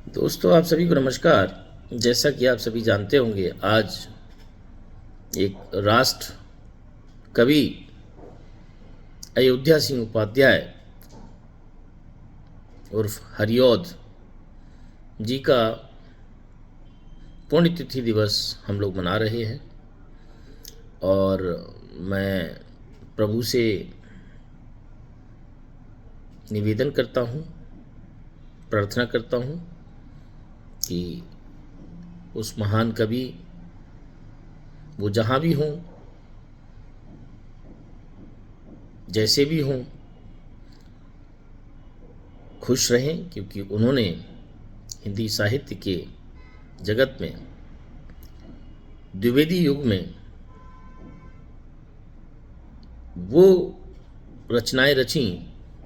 दोस्तों, आप सभी को नमस्कार। जैसा कि आप सभी जानते होंगे, आज एक राष्ट्र कवि अयोध्या सिंह उपाध्याय उर्फ हरिऔध जी का पुण्यतिथि दिवस हम लोग मना रहे हैं। और मैं प्रभु से निवेदन करता हूँ, प्रार्थना करता हूँ कि उस महान कवि वो जहाँ भी हों, जैसे भी हों, खुश रहें, क्योंकि उन्होंने हिंदी साहित्य के जगत में द्विवेदी युग में वो रचनाएं रचीं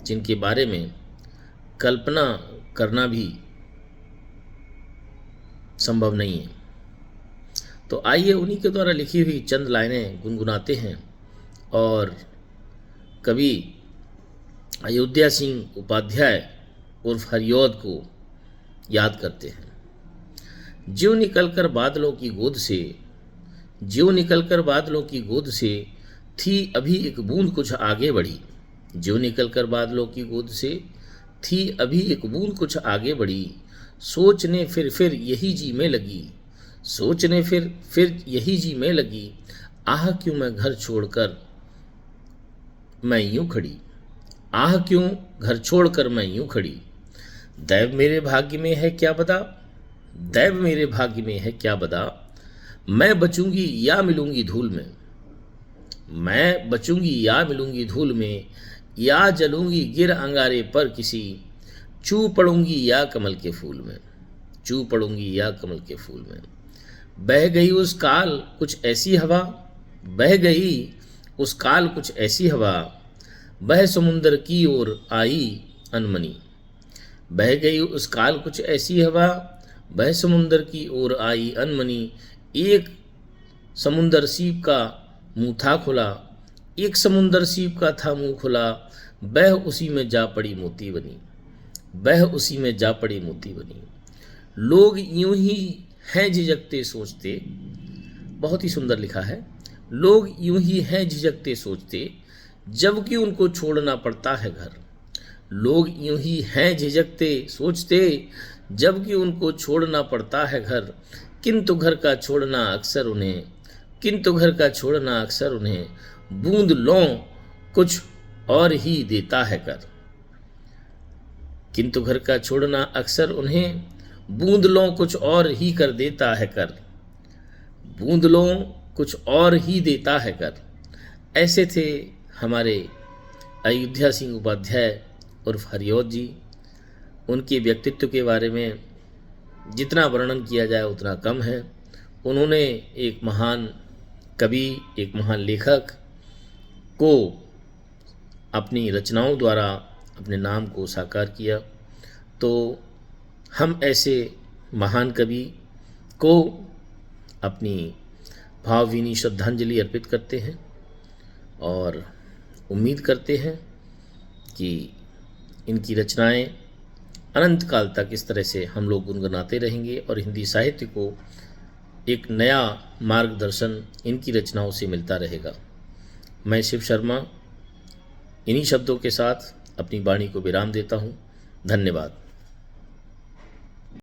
जिनके बारे में कल्पना करना भी संभव नहीं है। तो आइए उन्हीं के द्वारा लिखी हुई चंद लाइनें गुनगुनाते हैं और कवि अयोध्या सिंह उपाध्याय उर्फ हरिऔध को याद करते हैं। ज्यों निकलकर बादलों की गोद से, ज्यों निकलकर बादलों की गोद से, थी अभी एक बूंद कुछ आगे बढ़ी। ज्यों निकलकर बादलों की गोद से, थी अभी एक बूंद कुछ आगे बढ़ी। सोचने फिर यही जी में लगी, सोचने फिर यही जी में लगी। आह क्यों मैं घर छोड़कर मैं यूं खड़ी, आह क्यों घर छोड़कर मैं यूं खड़ी। दैव मेरे भाग्य में है क्या बता, दैव मेरे भाग्य में है क्या बता। मैं बचूंगी या मिलूंगी धूल में, मैं बचूंगी या मिलूंगी धूल में। या जलूंगी गिर अंगारे पर किसी, चू पड़ूंगी या कमल के फूल में, चू पड़ूंगी या कमल के फूल में। बह गई उस काल कुछ ऐसी हवा, बह गई उस काल कुछ ऐसी हवा। बह समुंदर की ओर आई अनमनी, बह गई उस काल कुछ ऐसी हवा। बह समुंदर की ओर आई अनमनी। एक समुंदर सीप का मुंह था खुला, एक समुंदर सीप का था मुंह खुला। बह उसी में जा पड़ी मोती बनी, बह उसी में जा पड़ी मोती बनी। लोग यूं ही हैं झिझकते सोचते, बहुत ही सुंदर लिखा है। लोग यूं ही हैं झिझकते सोचते, जबकि उनको छोड़ना पड़ता है घर। लोग यूं ही हैं झिझकते सोचते, जबकि उनको छोड़ना पड़ता है घर। किंतु घर का छोड़ना अक्सर उन्हें, किंतु घर का छोड़ना अक्सर उन्हें बूंद लो कुछ और ही देता है कर। किंतु घर का छोड़ना अक्सर उन्हें बूंद लो कुछ और ही कर देता है कर, बूंद लो कुछ और ही देता है कर। ऐसे थे हमारे अयोध्या सिंह उपाध्याय उर्फ हरिऔध जी। उनके व्यक्तित्व के बारे में जितना वर्णन किया जाए उतना कम है। उन्होंने एक महान कवि, एक महान लेखक को अपनी रचनाओं द्वारा अपने नाम को साकार किया। तो हम ऐसे महान कवि को अपनी भावभीनी श्रद्धांजलि अर्पित करते हैं और उम्मीद करते हैं कि इनकी रचनाएं अनंत काल तक इस तरह से हम लोग गुनगुनाते रहेंगे और हिंदी साहित्य को एक नया मार्गदर्शन इनकी रचनाओं से मिलता रहेगा। मैं शिव शर्मा इन्हीं शब्दों के साथ अपनी वाणी को विराम देता हूँ। धन्यवाद।